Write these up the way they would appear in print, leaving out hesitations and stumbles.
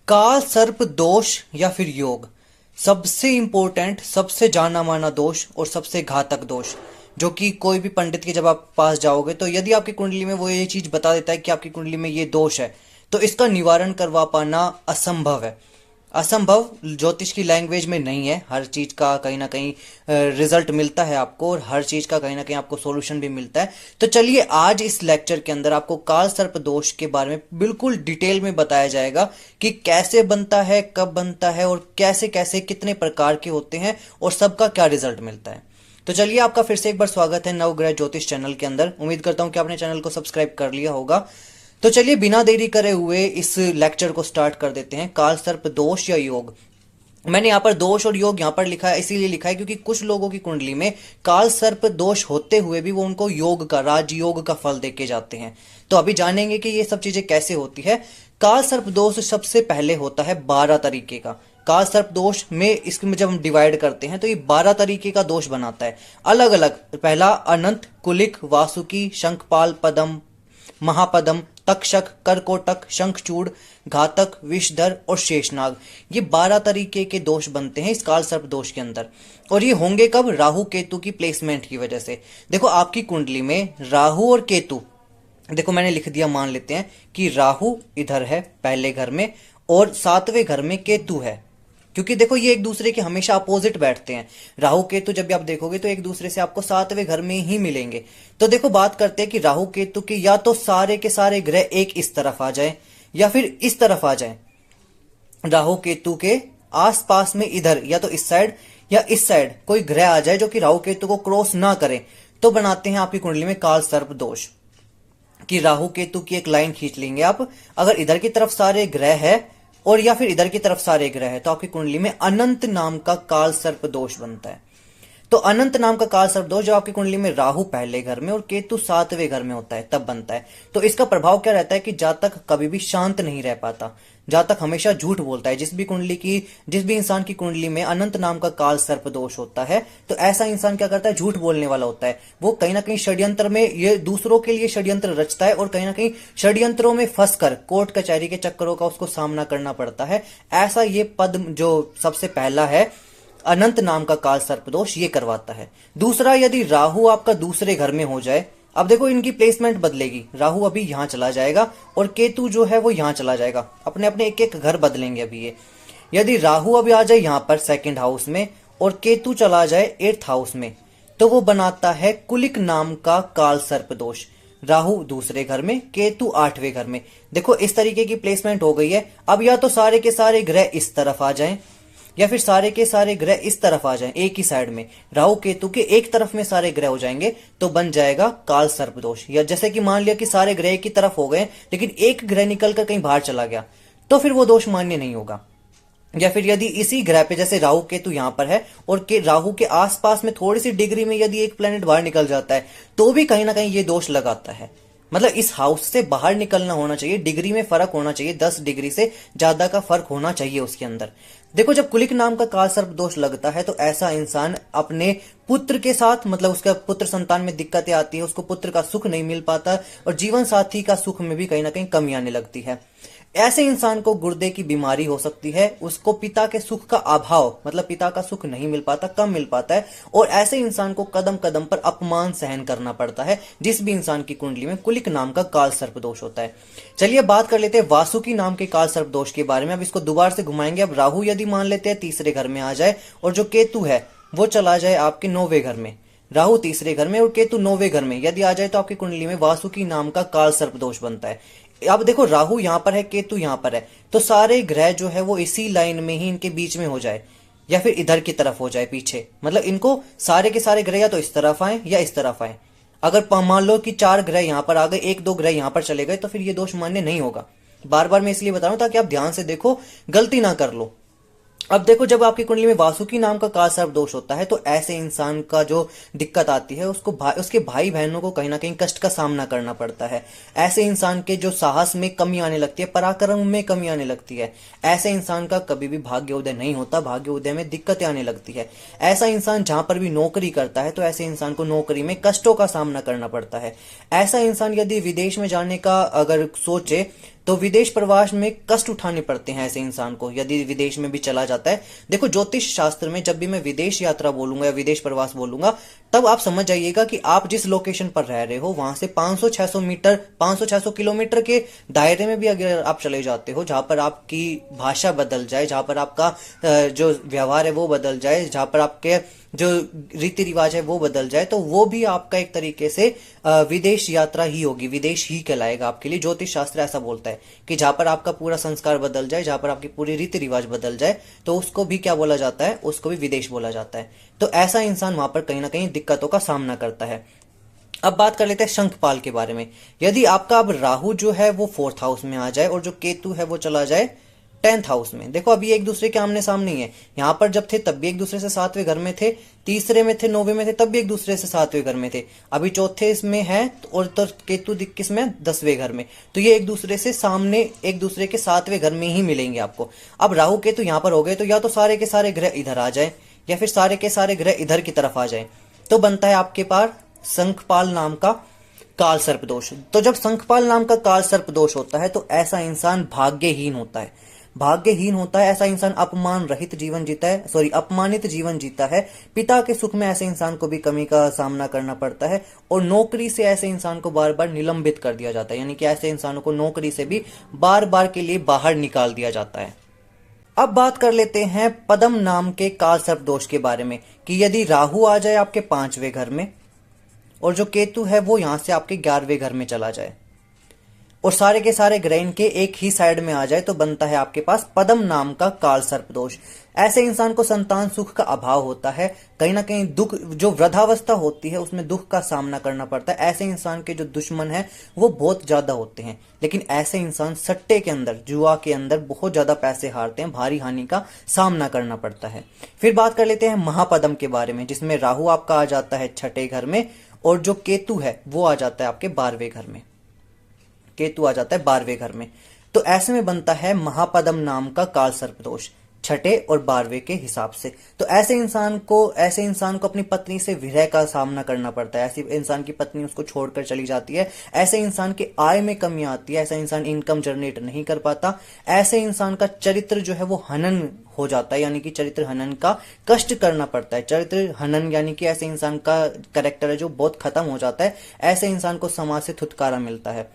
काल सर्प दोष या फिर योग सबसे इंपॉर्टेंट, सबसे जाना माना दोष और सबसे घातक दोष, जो कि कोई भी पंडित के जब आप पास जाओगे तो यदि आपकी कुंडली में वो ये चीज बता देता है कि आपकी कुंडली में ये दोष है, तो इसका निवारण करवा पाना असंभव है। असंभव ज्योतिष की लैंग्वेज में नहीं है। हर चीज का कहीं ना कहीं रिजल्ट मिलता है आपको, और हर चीज का कहीं ना कहीं आपको सॉल्यूशन भी मिलता है। तो चलिए आज इस लेक्चर के अंदर आपको काल सर्प दोष के बारे में बिल्कुल डिटेल में बताया जाएगा कि कैसे बनता है, कब बनता है और कैसे कैसे कितने प्रकार के होते हैं और सबका क्या रिजल्ट मिलता है। तो चलिए, आपका फिर से एक बार स्वागत है नवग्रह ज्योतिष चैनल के अंदर। उम्मीद करता हूं कि आपने चैनल को सब्सक्राइब कर लिया होगा। तो चलिए बिना देरी करे हुए इस लेक्चर को स्टार्ट कर देते हैं। काल सर्प दोष या योग। मैंने यहाँ पर दोष और योग यहाँ पर लिखा है, इसीलिए लिखा है क्योंकि कुछ लोगों की कुंडली में काल सर्प दोष होते हुए भी वो उनको योग का, राजयोग का फल देके जाते हैं। तो अभी जानेंगे कि ये सब चीजें कैसे होती है। काल सर्प दोष सबसे पहले होता है 12 तरीके का। काल सर्प दोष में इसमें जब हम डिवाइड करते हैं तो ये 12 तरीके का दोष बनाता है, अलग अलग। पहला अनंत, कुलिक, वासुकी, शंखपाल, पदम, महापदम, तक्षक, करकोटक, शंखचूड़, घातक, विषधर और शेषनाग। ये 12 तरीके के दोष बनते हैं इस काल सर्प दोष के अंदर। और ये होंगे कब? राहु केतु की प्लेसमेंट की वजह से। देखो आपकी कुंडली में राहु और केतु, देखो मैंने लिख दिया, मान लेते हैं कि राहु इधर है पहले घर में और 7वें घर में केतु है। क्योंकि देखो ये एक दूसरे के हमेशा अपोजिट बैठते हैं। राहु केतु जब भी आप देखोगे तो एक दूसरे से आपको 7वें घर में ही मिलेंगे। तो देखो बात करते हैं कि राहु केतु के या तो सारे के सारे ग्रह एक इस तरफ आ जाए या फिर इस तरफ आ जाए। राहु केतु के आसपास में इधर या तो इस साइड या इस साइड कोई ग्रह आ जाए जो कि राहु केतु को क्रॉस ना करे, तो बनाते हैं आपकी कुंडली में काल सर्प दोष। कि राहु केतु की एक लाइन खींच लेंगे आप, अगर इधर की तरफ सारे ग्रह है और या फिर इधर की तरफ सारे ग्रह है, तो आपकी कुंडली में अनंत नाम का काल सर्प दोष बनता है। तो अनंत नाम का काल सर्प दोष जब आपकी कुंडली में राहु पहले घर में और केतु 7वें घर में होता है तब बनता है। तो इसका प्रभाव क्या रहता है कि जातक कभी भी शांत नहीं रह पाता, जातक हमेशा झूठ बोलता है। जिस भी इंसान की कुंडली में अनंत नाम का काल सर्प दोष होता है, तो ऐसा इंसान क्या करता है? झूठ बोलने वाला होता है। वो कहीं ना कहीं षड्यंत्र में, ये दूसरों के लिए षड्यंत्र रचता है और कहीं ना कहीं षड्यंत्रों में फंसकर कोर्ट कचहरी के चक्करों का उसको सामना करना पड़ता है। ऐसा ये पद जो सबसे पहला है, अनंत नाम का काल सर्प दोष, ये करवाता है। दूसरा, यदि राहु आपका दूसरे घर में हो जाए, अब देखो इनकी प्लेसमेंट बदलेगी। राहु अभी यहां चला जाएगा और केतु जो है वो यहां चला जाएगा, अपने अपने एक एक घर बदलेंगे अभी ये। यदि राहु अभी आ जाए यहां पर 2nd हाउस में और केतु चला जाए 8th हाउस में, तो वो बनाता है कुलिक नाम का काल सर्प दोष। राहु दूसरे घर में, केतु 8वें घर में। देखो इस तरीके की प्लेसमेंट हो गई है। अब या तो सारे के सारे ग्रह इस तरफ आ जाएं या फिर सारे के सारे ग्रह इस तरफ आ जाएं, एक ही साइड में। राहु केतु के एक तरफ में सारे ग्रह हो जाएंगे तो बन जाएगा काल सर्प दोष। या जैसे कि मान लिया कि सारे ग्रह की तरफ हो गए लेकिन एक ग्रह निकलकर कहीं बाहर चला गया, तो फिर वो दोष मान्य नहीं होगा। या फिर यदि इसी ग्रह पे, जैसे राहु केतु यहां पर है और राहु के आसपास में थोड़ी सी डिग्री में यदि एक प्लेनेट बाहर निकल जाता है, तो भी कहीं ना कहीं ये दोष लगाता है। मतलब इस हाउस से बाहर निकलना होना चाहिए, डिग्री में फर्क होना चाहिए, 10 डिग्री से ज्यादा का फर्क होना चाहिए उसके अंदर। देखो जब कुलिक नाम का काल सर्प दोष लगता है तो ऐसा इंसान अपने पुत्र के साथ, मतलब उसका पुत्र संतान में दिक्कतें आती है, उसको पुत्र का सुख नहीं मिल पाता और जीवन साथी का सुख में भी कहीं ना कहीं कमी आने लगती है। ऐसे इंसान को गुर्दे की बीमारी हो सकती है, उसको पिता के सुख का अभाव, मतलब पिता का सुख नहीं मिल पाता, कम मिल पाता है, और ऐसे इंसान को कदम कदम पर अपमान सहन करना पड़ता है, जिस भी इंसान की कुंडली में कुलिक नाम का काल सर्प दोष होता है। चलिए बात कर लेते हैं वासुकी नाम के काल सर्प दोष के बारे में। अब इसको दोबारा से घुमाएंगे। अब राहु यदि मान लेते हैं 3रे घर में आ जाए और जो केतु है वो चला जाए आपके 9वें घर में, राहु 3रे घर में और केतु 9वें घर में यदि आ जाए, तो आपकी कुंडली में वासुकी नाम का काल सर्प दोष बनता है। अब देखो राहु यहां पर है, केतु यहां पर है, तो सारे ग्रह जो है वो इसी लाइन में ही इनके बीच में हो जाए या फिर इधर की तरफ हो जाए पीछे। मतलब इनको सारे के सारे ग्रह या तो इस तरफ आए या इस तरफ आए। अगर मान लो कि 4 ग्रह यहां पर आ गए, 1-2 ग्रह यहां पर चले गए, तो फिर ये दोष मान्य नहीं होगा। बार बार मैं इसलिए बता रहा हूं ताकि आप ध्यान से देखो, गलती ना कर लो। अब देखो जब आपकी कुंडली में वासुकी नाम का काल सर्प दोष होता है तो ऐसे इंसान का जो दिक्कत आती है, उसके भाई बहनों को कहीं ना कहीं कष्ट का सामना करना पड़ता है। ऐसे इंसान के जो साहस में कमी आने लगती है, पराक्रम में कमी आने लगती है। ऐसे इंसान का कभी भी भाग्योदय नहीं होता, भाग्योदय में दिक्कतें आने लगती है। ऐसा इंसान जहां पर भी नौकरी करता है तो ऐसे इंसान को नौकरी में कष्टों का सामना करना पड़ता है। ऐसा इंसान यदि विदेश में जाने का अगर सोचे तो विदेश प्रवास में कष्ट उठाने पड़ते हैं ऐसे इंसान को यदि विदेश में भी चला जाता है। देखो ज्योतिष शास्त्र में जब भी मैं विदेश यात्रा बोलूंगा या विदेश प्रवास बोलूंगा, तब आप समझ जाइएगा कि आप जिस लोकेशन पर रह रहे हो वहां से 500-600 मीटर 500-600 किलोमीटर के दायरे में भी अगर आप चले जाते हो, जहां पर आपकी भाषा बदल जाए, जहां पर आपका जो व्यवहार है वो बदल जाए, जहां पर आपके जो रीति रिवाज है वो बदल जाए, तो वो भी आपका एक तरीके से विदेश यात्रा ही होगी, विदेश ही कहलाएगा आपके लिए। ज्योतिष शास्त्र ऐसा बोलता है कि जहां पर आपका पूरा संस्कार बदल जाए, जहां पर आपकी पूरी रीति रिवाज बदल जाए, तो उसको भी क्या बोला जाता है, उसको भी विदेश बोला जाता है। तो ऐसा इंसान वहां पर कहीं ना कहीं दिक्कतों का सामना करता है। अब बात कर लेते हैं शंखपाल के बारे में। यदि आपका अब राहु जो है वो 4th हाउस में आ जाए और जो केतु है वो चला जाए 10th हाउस में, देखो अभी एक दूसरे के आमने सामने ही है। यहां पर जब थे तब भी एक दूसरे से 7वें घर में थे, तीसरे में थे 9वें में थे तब भी एक दूसरे से 7वें घर में थे, अभी चौथे इसमें है और तो केतु किस में 10वें घर में, तो ये एक दूसरे से सामने एक दूसरे के 7वें घर में ही मिलेंगे आपको। अब राहु केतु यहां पर हो गए तो या तो सारे के सारे ग्रह इधर आ जाए या फिर सारे के सारे ग्रह इधर की तरफ आ जाए, तो बनता है आपके पास शंखपाल नाम का काल सर्प दोष। तो जब शंखपाल नाम का काल सर्प दोष होता है तो ऐसा इंसान भाग्यहीन होता है, भाग्यहीन होता है। ऐसा इंसान अपमान रहित जीवन जीता है, अपमानित जीवन जीता है। पिता के सुख में ऐसे इंसान को भी कमी का सामना करना पड़ता है और नौकरी से ऐसे इंसान को बार बार निलंबित कर दिया जाता है, यानी कि ऐसे इंसानों को नौकरी से भी बार बार के लिए बाहर निकाल दिया जाता है। अब बात कर लेते हैं पद्म नाम के काल सर्प दोष के बारे में कि यदि राहु आ जाए आपके 5वें घर में और जो केतु है वो यहां से आपके 11वें घर में चला जाए और सारे के सारे ग्रह इनके एक ही साइड में आ जाए, तो बनता है आपके पास पद्म नाम का काल सर्प दोष। ऐसे इंसान को संतान सुख का अभाव होता है, कहीं ना कहीं दुख, जो वृद्धावस्था होती है उसमें दुख का सामना करना पड़ता है। ऐसे इंसान के जो दुश्मन है वो बहुत ज्यादा होते हैं, लेकिन ऐसे इंसान सट्टे के अंदर, जुआ के अंदर बहुत ज्यादा पैसे हारते हैं, भारी हानि का सामना करना पड़ता है। फिर बात कर लेते हैं महापद्म के बारे में, जिसमें राहु आपका आ जाता है 6ठे घर में और जो केतु है वो आ जाता है आपके 12वें घर में, केतु आ जाता है 12वें घर में। तो ऐसे में बनता है महापद्म नाम का काल सर्प दोष 6ठे और 12वें के हिसाब से। तो ऐसे इंसान को अपनी पत्नी से विरह का सामना करना पड़ता है, ऐसे इंसान की पत्नी उसको छोड़कर चली जाती है, ऐसे इंसान के आय में कमी आती है, ऐसा इंसान इनकम जनरेट नहीं कर पाता, ऐसे इंसान का चरित्र जो है वो हनन हो जाता है, यानी कि चरित्र हनन का कष्ट करना पड़ता है। चरित्र हनन यानी कि ऐसे इंसान का कैरेक्टर है जो बहुत खत्म हो जाता है, ऐसे इंसान को समाज से छुटकारा मिलता है।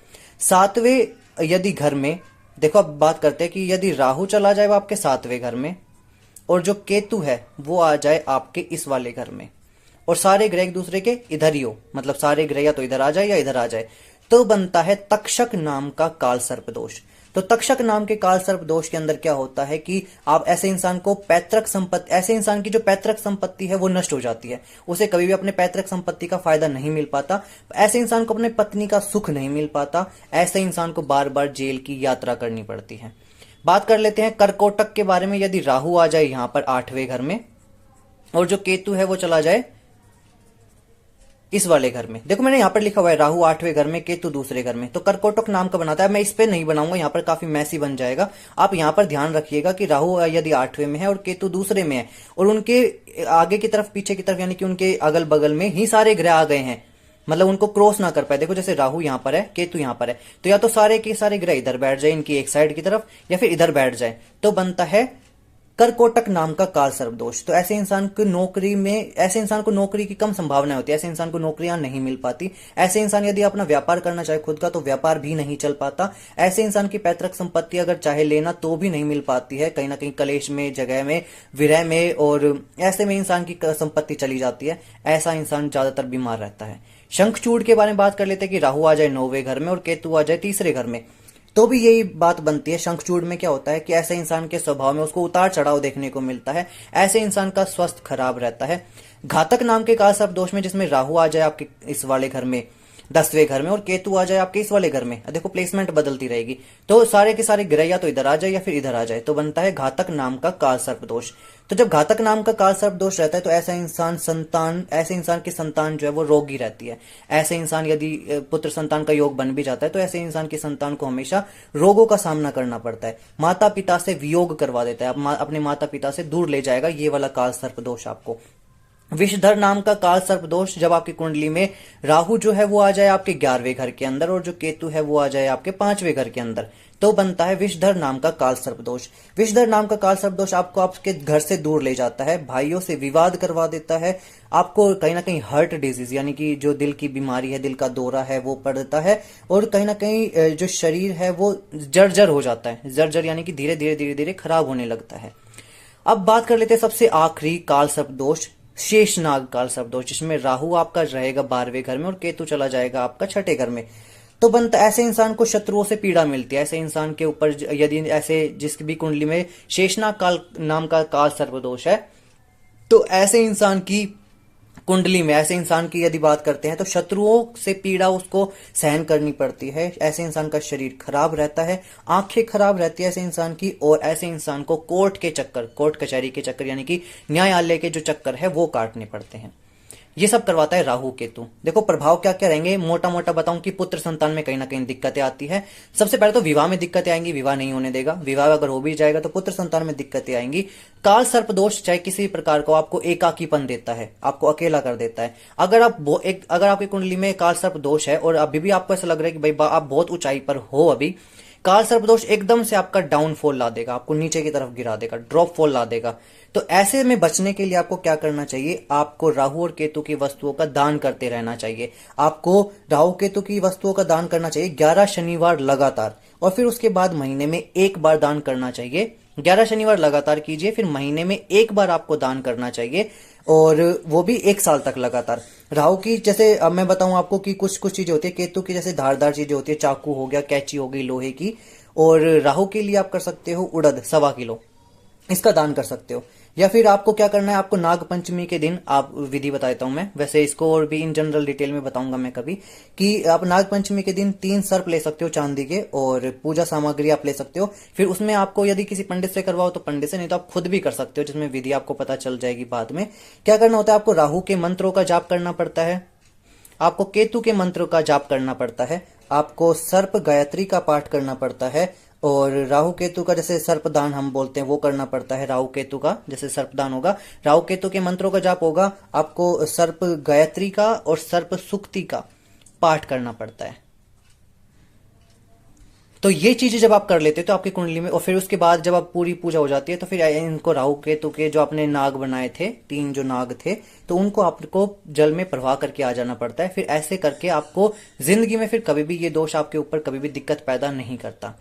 7वें यदि घर में, देखो अब बात करते हैं कि यदि राहु चला जाए वो आपके 7वें घर में और जो केतु है वो आ जाए आपके इस वाले घर में और सारे ग्रह एक दूसरे के इधर ही हो, मतलब सारे ग्रह या तो इधर आ जाए या इधर आ जाए, तो बनता है तक्षक नाम का काल सर्प दोष। तो तक्षक नाम के काल सर्प दोष के अंदर क्या होता है कि आप ऐसे इंसान को पैतृक संपत्ति, ऐसे इंसान की जो पैतृक संपत्ति है वो नष्ट हो जाती है, उसे कभी भी अपने पैतृक संपत्ति का फायदा नहीं मिल पाता, ऐसे इंसान को अपने पत्नी का सुख नहीं मिल पाता, ऐसे इंसान को बार बार जेल की यात्रा करनी पड़ती है। बात कर लेते हैं कर्कोटक के बारे में। यदि राहु आ जाए यहां पर 8वें घर में और जो केतु है वो चला जाए इस वाले घर में, देखो मैंने यहाँ पर लिखा हुआ है राहु 8वें घर में, केतु दूसरे घर में, तो कर्कोटक नाम का बनाता है। मैं इस पे नहीं बनाऊंगा, यहाँ पर काफी मैसी बन जाएगा। आप यहाँ पर ध्यान रखिएगा कि राहु यदि 8वें में है और केतु दूसरे में है और उनके आगे की तरफ पीछे की तरफ यानी कि उनके अगल बगल में ही सारे ग्रह आ गए हैं, मतलब उनको क्रॉस ना कर पाए। देखो जैसे राहु यहाँ पर है, केतु यहाँ पर है, तो या तो सारे के सारे ग्रह इधर बैठ जाए इनकी एक साइड की तरफ या फिर इधर बैठ जाए, तो बनता है कर्कोटक नाम का काल सर्प दोष। तो ऐसे इंसान को नौकरी की कम संभावना होती है, ऐसे इंसान को नौकरियां नहीं मिल पाती, ऐसे इंसान यदि अपना व्यापार करना चाहे खुद का तो व्यापार भी नहीं चल पाता, ऐसे इंसान की पैतृक संपत्ति अगर चाहे लेना तो भी नहीं मिल पाती है, कहीं ना कहीं कलेश में, जगह में, विरह में, और ऐसे में इंसान की संपत्ति चली जाती है। ऐसा इंसान ज्यादातर बीमार रहता है। शंखचूड़ के बारे में बात कर लेते हैं कि राहु आ जाए 9वें घर में और केतु आ जाए तीसरे घर में, तो भी यही बात बनती है। शंखचूड़ में क्या होता है कि ऐसे इंसान के स्वभाव में उसको उतार चढ़ाव देखने को मिलता है, ऐसे इंसान का स्वास्थ्य खराब रहता है। घातक नाम के काल सर्प दोष में जिसमें राहु आ जाए आपके इस वाले घर में 10वें घर में और केतु आ जाए आपके इस वाले घर में, देखो प्लेसमेंट बदलती रहेगी, तो सारे के सारे ग्रह या तो इधर आ जाए या फिर इधर आ जाए, तो बनता है घातक नाम का काल सर्प दोष। तो जब घातक नाम का काल सर्प दोष रहता है तो ऐसे इंसान की संतान जो है वो रोगी रहती है। ऐसे इंसान यदि पुत्र संतान का योग बन भी जाता है तो ऐसे इंसान की संतान को हमेशा रोगों का सामना करना पड़ता है, माता पिता से वियोग करवा देता है, अपने माता पिता से दूर ले जाएगा ये वाला काल सर्प दोष आपको। विषधर नाम का काल सर्प दोष जब आपकी कुंडली में राहु जो है वो आ जाए आपके 11वें घर के अंदर और जो केतु है वो आ जाए आपके 5वें घर के अंदर, तो बनता है विषधर नाम का काल सर्प दोष। विषधर नाम का काल सर्प दोष आपको आपके घर से दूर ले जाता है, भाइयों से विवाद करवा देता है, आपको कहीं ना कहीं हार्ट डिजीज यानी कि जो दिल की बीमारी है, दिल का दौरा है वो पड़ता है, और कहीं ना कहीं जो शरीर है वो जर्जर हो जाता है। जर्जर यानी कि धीरे धीरे धीरे धीरे खराब होने लगता है। अब बात कर लेते हैं सबसे आखिरी काल सर्प दोष, शेषनाग काल सर्प दोष, जिसमें राहु आपका रहेगा 12वें घर में और केतु चला जाएगा आपका 6ठे घर में। तो बनता ऐसे इंसान को शत्रुओं से पीड़ा मिलती है। ऐसे इंसान के ऊपर यदि ऐसे जिसकी भी कुंडली में शेषनाग काल नाम का काल सर्प दोष है, तो ऐसे इंसान की कुंडली में, ऐसे इंसान की यदि बात करते हैं तो शत्रुओं से पीड़ा उसको सहन करनी पड़ती है। ऐसे इंसान का शरीर खराब रहता है, आंखें खराब रहती है ऐसे इंसान की, और ऐसे इंसान को कोर्ट के चक्कर, कोर्ट कचहरी के चक्कर यानी कि न्यायालय के जो चक्कर है वो काटने पड़ते हैं। ये सब करवाता है राहु केतु। देखो प्रभाव क्या क्या रहेंगे, मोटा मोटा बताऊं कि पुत्र संतान में कहीं ना कहीं दिक्कतें आती है। सबसे पहले तो विवाह में दिक्कतें आएंगी, विवाह नहीं होने देगा। विवाह अगर हो भी जाएगा तो पुत्र संतान में दिक्कतें आएंगी। काल सर्प दोष चाहे किसी प्रकार को आपको एकाकीपन देता है, आपको अकेला कर देता है। अगर आपकी कुंडली में काल सर्प दोष है और अभी भी आपको ऐसा लग रहा है कि भाई आप बहुत ऊंचाई पर हो, अभी काल सर्प दोष एकदम से आपका डाउनफॉल ला देगा, आपको नीचे की तरफ गिरा देगा, ड्रॉप फॉल ला देगा। तो ऐसे में बचने के लिए आपको क्या करना चाहिए, आपको राहु और केतु की वस्तुओं का दान करते रहना चाहिए। आपको राहु केतु की वस्तुओं का दान करना चाहिए 11 शनिवार लगातार, और फिर उसके बाद महीने में एक बार दान करना चाहिए। 11 शनिवार लगातार कीजिए, फिर महीने में एक बार आपको दान करना चाहिए, और वो भी 1 साल तक लगातार। राहु की जैसे अब मैं बताऊं आपको कि कुछ कुछ चीजें होती है, केतु की जैसे धारदार चीजें होती है, चाकू हो गया, कैंची हो गई लोहे की, और राहु के लिए आप कर सकते हो उड़द 1.25 किलो, इसका दान कर सकते हो। या फिर आपको क्या करना है, आपको नाग पंचमी के दिन, आप विधि बता देता हूं मैं, वैसे इसको और भी इन जनरल डिटेल में बताऊंगा मैं कभी, कि आप नाग पंचमी के दिन 3 सर्प ले सकते हो चांदी के, और पूजा सामग्री आप ले सकते हो। फिर उसमें आपको यदि किसी पंडित से करवाओ तो पंडित से, नहीं तो आप खुद भी कर सकते हो, जिसमें विधि आपको पता चल जाएगी बाद में। क्या करना होता है, आपको राहु के मंत्रों का जाप करना पड़ता है, आपको केतु के मंत्रों का जाप करना पड़ता है, आपको सर्प गायत्री का पाठ करना पड़ता है, और राहु केतु का जैसे सर्पदान हम बोलते हैं वो करना पड़ता है। राहु केतु का जैसे सर्पदान होगा, राहु केतु के मंत्रों का जाप होगा, आपको सर्प गायत्री का और सर्प सुक्ति का पाठ करना पड़ता है। तो ये चीजें जब आप कर लेते हो तो आपकी कुंडली में, और फिर उसके बाद जब आप पूरी पूजा हो जाती है तो फिर इनको राहु केतु के जो आपने नाग बनाए थे, 3 जो नाग थे, तो उनको आपको जल में प्रवाह करके आ जाना पड़ता है। फिर ऐसे करके आपको जिंदगी में फिर कभी भी ये दोष आपके ऊपर कभी भी दिक्कत पैदा नहीं करता।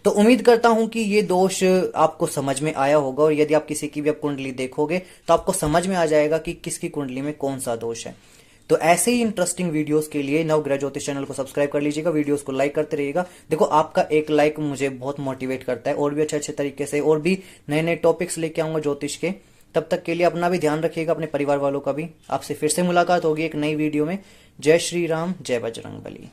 तो उम्मीद करता हूं कि ये दोष आपको समझ में आया होगा, और यदि आप किसी की भी आप कुंडली देखोगे तो आपको समझ में आ जाएगा कि किसकी कुंडली में कौन सा दोष है। तो ऐसे ही इंटरेस्टिंग वीडियोस के लिए नवग्रह ज्योतिष चैनल को सब्सक्राइब कर लीजिएगा, वीडियोस को लाइक करते रहिएगा। देखो आपका एक लाइक मुझे बहुत मोटिवेट करता है, और भी अच्छे अच्छे तरीके से और भी नए नए टॉपिक्स लेके आऊंगा ज्योतिष के। तब तक के लिए अपना भी ध्यान रखिएगा, अपने परिवार वालों का भी। आपसे फिर से मुलाकात होगी एक नई वीडियो में। जय श्री राम, जय बजरंग बली।